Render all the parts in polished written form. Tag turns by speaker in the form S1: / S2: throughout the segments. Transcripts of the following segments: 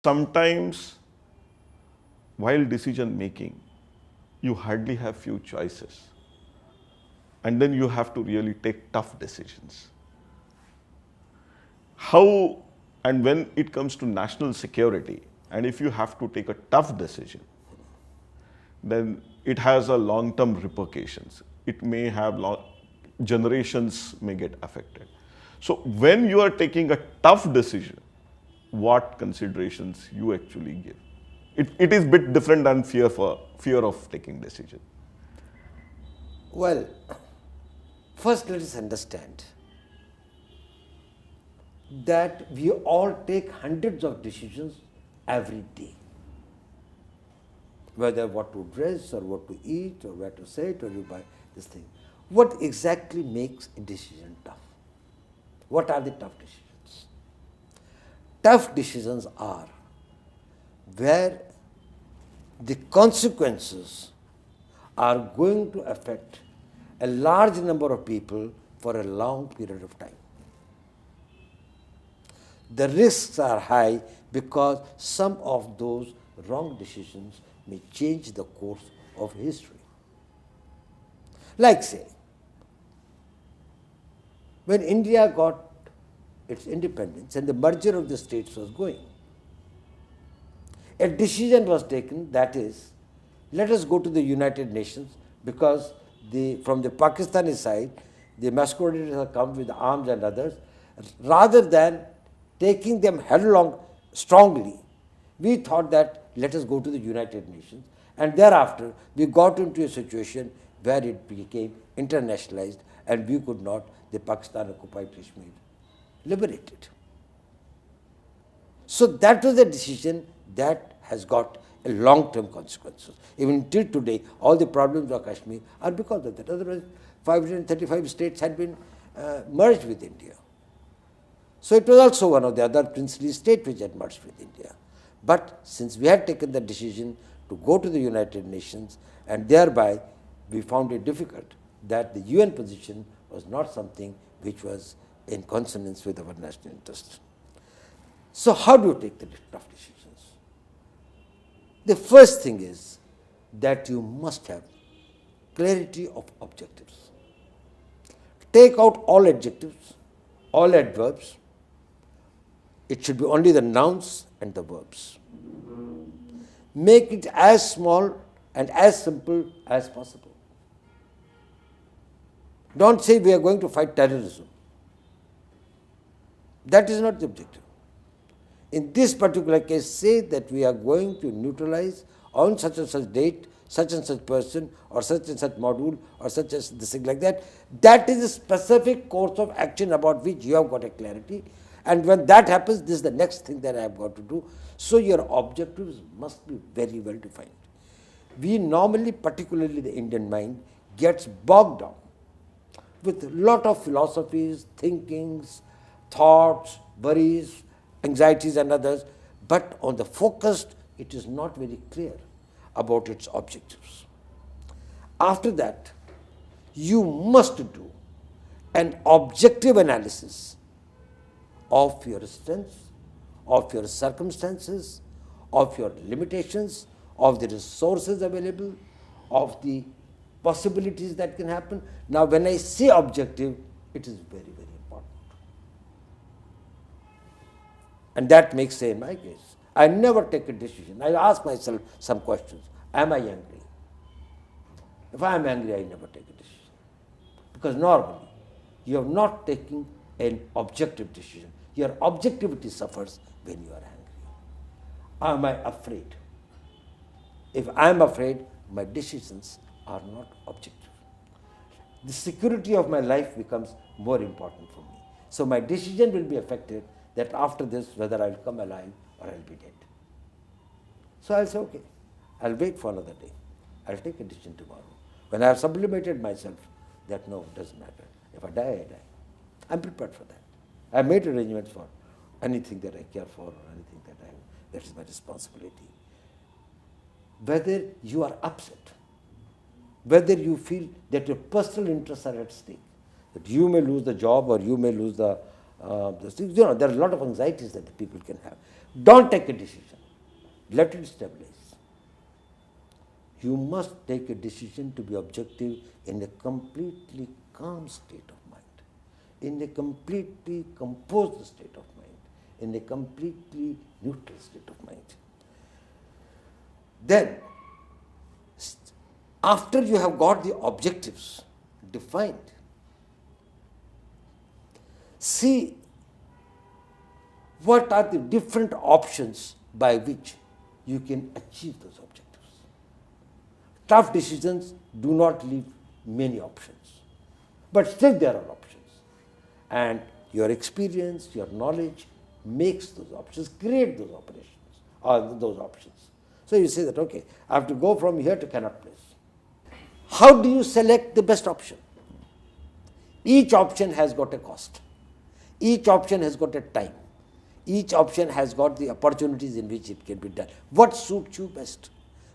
S1: Sometimes, while decision making, you hardly have few choices. And then you have to really take tough decisions. How and when it comes to national security, and if you have to take a tough decision, then it has a long-term repercussions. It may have generations may get affected. So when you are taking a tough decision, what considerations you actually give? It is a bit different than fear of taking decision.
S2: Well, first let us understand that we all take hundreds of decisions every day. Whether what to dress or what to eat or where to sit or you buy this thing. What exactly makes a decision tough? What are the tough decisions? Tough decisions are where the consequences are going to affect a large number of people for a long period of time. The risks are high because some of those wrong decisions may change the course of history. Like say, when India got its independence and the merger of the states was going, a decision was taken, that is, let us go to the United Nations because from the Pakistani side, the masqueraders have come with arms and others. Rather than taking them headlong strongly, we thought that let us go to the United Nations, and thereafter we got into a situation where it became internationalized and we could not, the Pakistan occupied Kashmir, liberate it. So that was a decision that has got a long-term consequences. Even till today, all the problems of Kashmir are because of that. Otherwise, 535 states had been merged with India. So it was also one of the other princely states which had merged with India. But since we had taken the decision to go to the United Nations, and thereby we found it difficult that the UN position was not something which was in consonance with our national interest. So how do you take the tough decisions? The first thing is that you must have clarity of objectives. Take out all adjectives, all adverbs. It should be only the nouns and the verbs. Make it as small and as simple as possible. Don't say we are going to fight terrorism. That is not the objective. In this particular case, say that we are going to neutralize on such and such date, such and such person, or such and such module, or such as this thing like that. That is a specific course of action about which you have got a clarity. And when that happens, this is the next thing that I have got to do. So your objectives must be very well defined. We normally, particularly the Indian mind, gets bogged down with a lot of philosophies, thinkings, thoughts, worries, anxieties and others, but on the focused, it is not very clear about its objectives. After that, you must do an objective analysis of your strengths, of your circumstances, of your limitations, of the resources available, of the possibilities that can happen. Now, when I say objective, it is very, very important. And that makes, say, in my case, I never take a decision. I ask myself some questions. Am I angry? If I am angry, I never take a decision. Because normally, you are not taking an objective decision. Your objectivity suffers when you are angry. Am I afraid? If I am afraid, my decisions are not objective. The security of my life becomes more important for me. So my decision will be affected that after this, whether I will come alive or I will be dead. So I will say, okay, I will wait for another day. I will take a decision tomorrow. When I have sublimated myself, that no, it doesn't matter. If I die, I die. I am prepared for that. I have made arrangements for anything that I care for or anything that is my responsibility. Whether you are upset, whether you feel that your personal interests are at stake, that you may lose the job or you may lose there are a lot of anxieties that the people can have. Don't take a decision. Let it stabilize. You must take a decision to be objective in a completely calm state of mind, in a completely composed state of mind, in a completely neutral state of mind. Then, after you have got the objectives defined, see what are the different options by which you can achieve those objectives. Tough decisions do not leave many options, but still there are options. And your experience, your knowledge makes those options, create those operations or those options. So you say that, okay, I have to go from here to Connaught Place. How do you select the best option? Each option has got a cost. Each option has got a time. Each option has got the opportunities in which it can be done. What suits you best?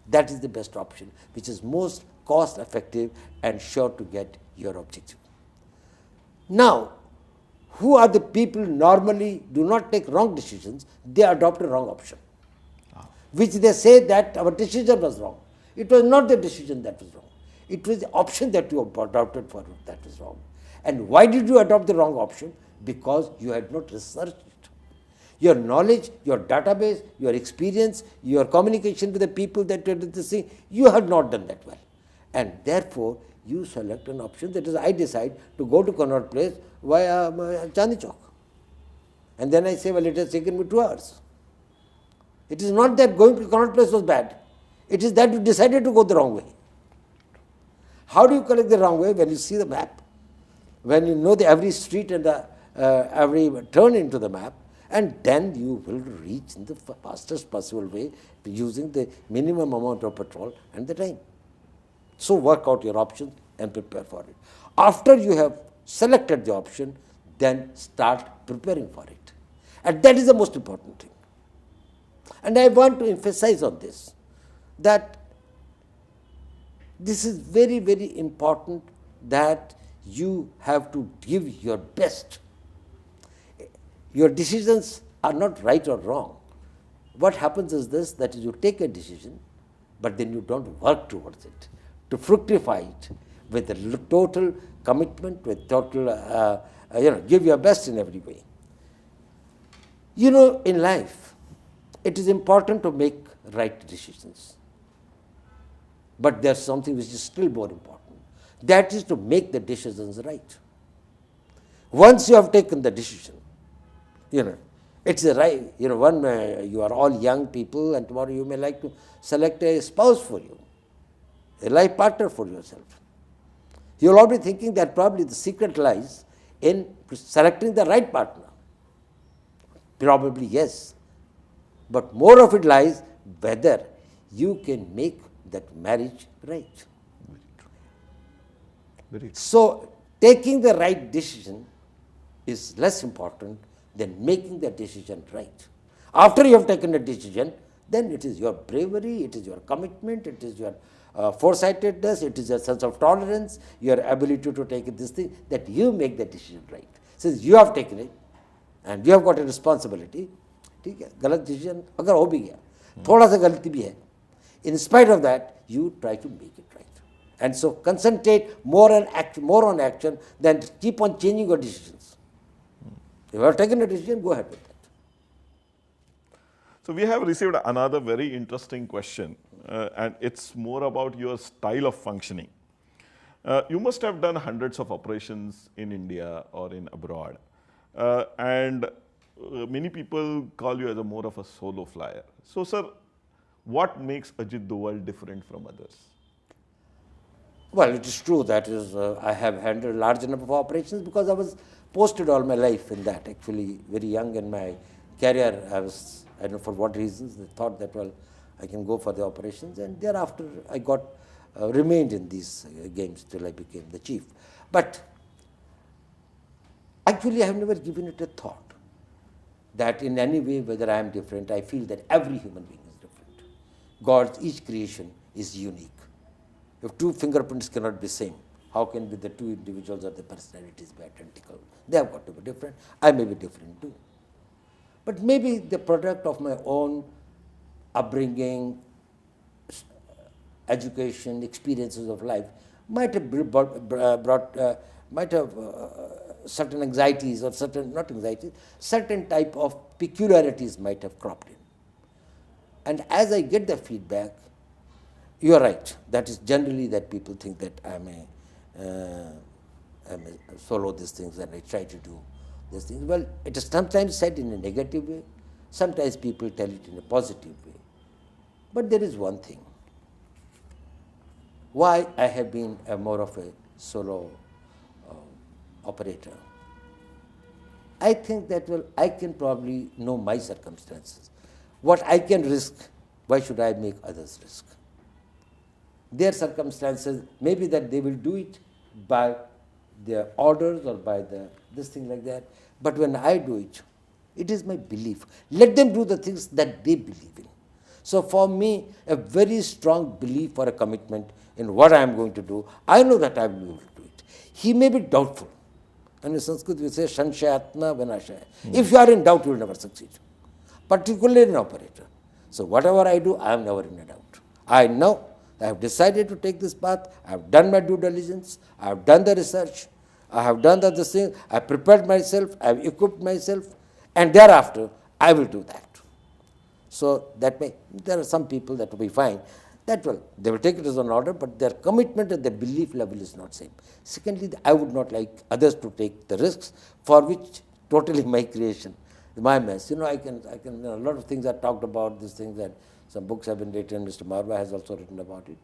S2: That is the best option, which is most cost effective and sure to get your objective. Now, who are the people normally do not take wrong decisions? They adopt a wrong option, which they say that our decision was wrong. It was not the decision that was wrong. It was the option that you adopted for that was wrong. And why did you adopt the wrong option? Because you had not researched it. Your knowledge, your database, your experience, your communication with the people that you did this thing, you had not done that well. And therefore, you select an option, that is, I decide to go to Connaught Place via Chandni Chowk. And then I say, well, it has taken me 2 hours. It is not that going to Connaught Place was bad. It is that you decided to go the wrong way. How do you collect the wrong way? When you see the map, when you know every street and every turn into the map, and then you will reach in the fastest possible way using the minimum amount of petrol and the time. So work out your options and prepare for it. After you have selected the option, then start preparing for it. And that is the most important thing. And I want to emphasize on this, that this is very, very important, that you have to give your best. Your decisions are not right or wrong. What happens is this, that is, you take a decision, but then you don't work towards it, to fructify it with a total commitment, with total, give your best in every way. You know, in life, it is important to make right decisions. But there's something which is still more important. That is to make the decisions right. Once you have taken the decision, it's a right, you are all young people, and tomorrow you may like to select a spouse for you, a life partner for yourself. You'll all be thinking that probably the secret lies in selecting the right partner. Probably yes. But more of it lies whether you can make that marriage right.
S1: Very true.
S2: So, taking the right decision is less important than making the decision right. After you have taken a decision, then it is your bravery, it is your commitment, it is your foresightedness, it is your sense of tolerance, your ability to take this thing, that you make the decision right. Since you have taken it, and you have got a responsibility, ठीक है, गलत decision अगर हो भी गया, थोड़ा सा गलती भी है, in spite of that, you try to make it right. And so concentrate more on action than keep on changing your decisions. If you have taken a decision, go ahead with that.
S1: So we have received another very interesting question, and it's more about your style of functioning. You must have done hundreds of operations in India or in abroad, and many people call you as more of a solo flyer. So, sir, what makes Ajith Doval different from others?
S2: Well, it is true that I have handled a large number of operations because I was posted all my life in that. Actually, very young in my career, I don't know for what reasons, they thought that, well, I can go for the operations, and thereafter I remained in these games till I became the chief. But actually, I have never given it a thought that in any way, whether I am different. I feel that every human being is different. God's each creation is unique. If 2 fingerprints cannot be same, how can be the 2 individuals or the personalities be identical? They have got to be different. I may be different too. But maybe the product of my own upbringing, education, experiences of life might have certain anxieties or certain, not anxieties, certain type of peculiarities might have cropped in. And as I get the feedback, you are right. That is generally that people think that I'm a solo these things and I try to do these things. Well, it is sometimes said in a negative way. Sometimes people tell it in a positive way. But there is one thing. Why I have been more of a solo operator. I think that, well, I can probably know my circumstances. What I can risk, why should I make others risk? Their circumstances, maybe that they will do it by their orders or by this thing like that. But when I do it, it is my belief. Let them do the things that they believe in. So for me, a very strong belief or a commitment in what I am going to do, I know that I will be able to do it. He may be doubtful. And in Sanskrit we say, Shanshayatna Vinashaya. If you are in doubt, you will never succeed. Particularly an operator. So whatever I do, I am never in a doubt. I know I have decided to take this path. I have done my due diligence. I have done the research. I have done the thing. I have prepared myself. I have equipped myself. And thereafter, I will do that. So that may, there are some people that will be fine. That will, they will take it as an order, but their commitment and their belief level is not same. Secondly, I would not like others to take the risks for which totally my creation, my mess. I can a lot of things are talked about, these things, that some books have been written, Mr. Marva has also written about it.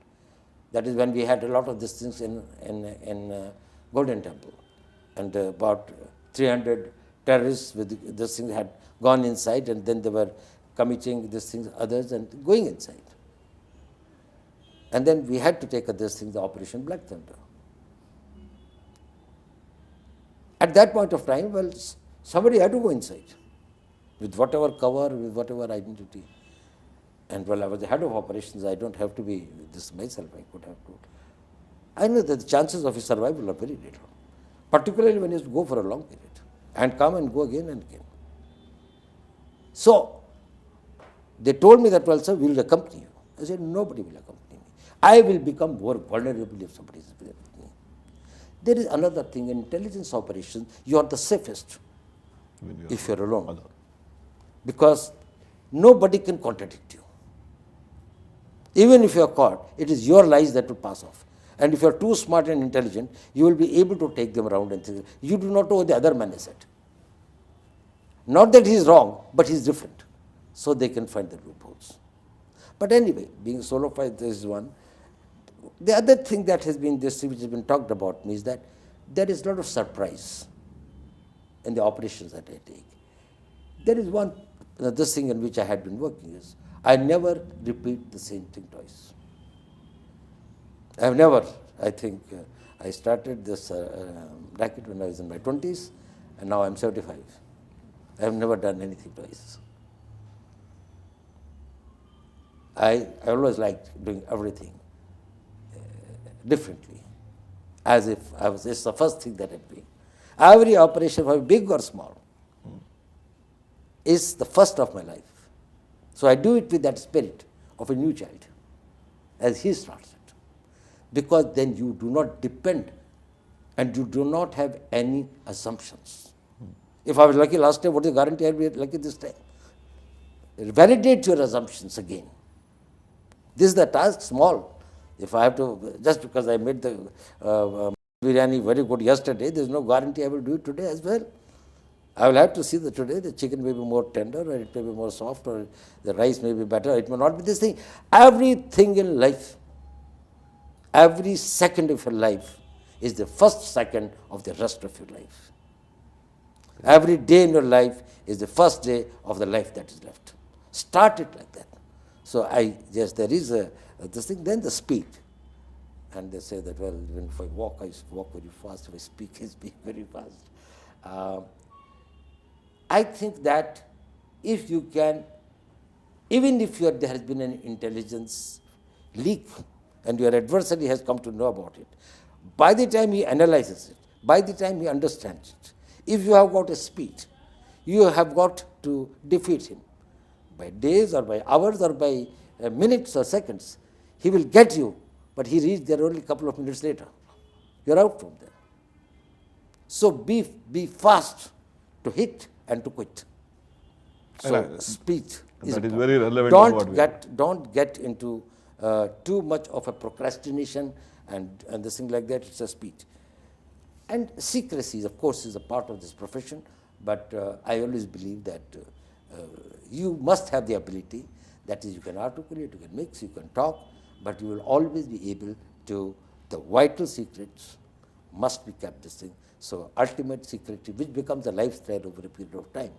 S2: That is when we had a lot of these things in Golden Temple. And about 300 terrorists with these things had gone inside, and then they were committing these things, others, and going inside. And then we had to take this thing, the Operation Black Thunder. At that point of time, well, somebody had to go inside with whatever cover, with whatever identity. And well, I was the head of operations. I don't have to be this myself. I could have to. I know that the chances of his survival are very little, particularly when you go for a long period and come and go again and again. So they told me that, well, sir, we will accompany you. I said, nobody will accompany me. I will become more vulnerable if somebody is with me. There is another thing, in intelligence operations, you are the safest if you are alone. Because nobody can contradict you. Even if you are caught, it is your lies that will pass off. And if you are too smart and intelligent, you will be able to take them around and think, you do not know what the other man has said. Not that he is wrong, but he is different. So they can find the loopholes. But anyway, being a solo fighter, this is one. The other thing that has been this, which has been talked about me, is that there is a lot of surprise in the operations that I take. There is one, this thing in which I had been working is, I never repeat the same thing twice. I have never, I think, I started this racket when I was in my 20s, and now I'm 75. I have never done anything twice. I always liked doing everything differently, as if it's the first thing that I'm doing. Every operation, whether big or small, is the first of my life. So I do it with that spirit of a new child, as he starts it. Because then you do not depend and you do not have any assumptions. If I was lucky last time, what is the guarantee I'll be lucky this time? Validate your assumptions again. This is the task, small. If I have to, just because I made the biryani very good yesterday, there is no guarantee I will do it today as well. I will have to see that today the chicken may be more tender, or it may be more soft, or the rice may be better, it may not be this thing. Everything in life, every second of your life is the first second of the rest of your life. Every day in your life is the first day of the life that is left. Start it like that. So there is this thing, then the speed. And they say that, well, even if I walk very fast. If I speak, I speak very fast. I think that if you can, even if there has been an intelligence leak and your adversary has come to know about it, by the time he analyzes it, by the time he understands it, if you have got a speed, you have got to defeat him. By days or by hours or by minutes or seconds, he will get you, but he reached there only a couple of minutes later. You're out from there. So be fast to hit and to quit. So speech is
S1: that is
S2: important.
S1: very relevant to what we
S2: Don't get into too much of a procrastination and this thing like that. It's a speech. And secrecy, of course, is a part of this profession, but I always believe that you must have the ability, that is, you can articulate, you can mix, you can talk, but you will always be able to, the vital secrets must be kept this thing. So ultimate security, which becomes a lifestyle over a period of time,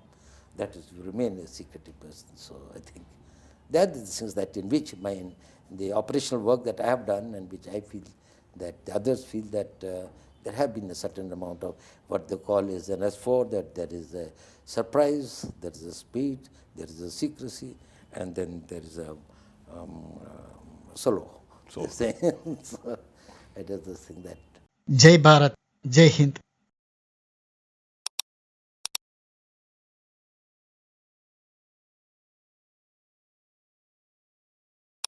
S2: that is, you remain a secretive person. So I think that are the things that in which the operational work that I have done, and which I feel that the others feel that there have been a certain amount of what they call is an S4, that there is a surprise, there is a speed, there is a secrecy, and then there is a solo. So it is the thing that
S3: Jai Bharat, Jai Hind.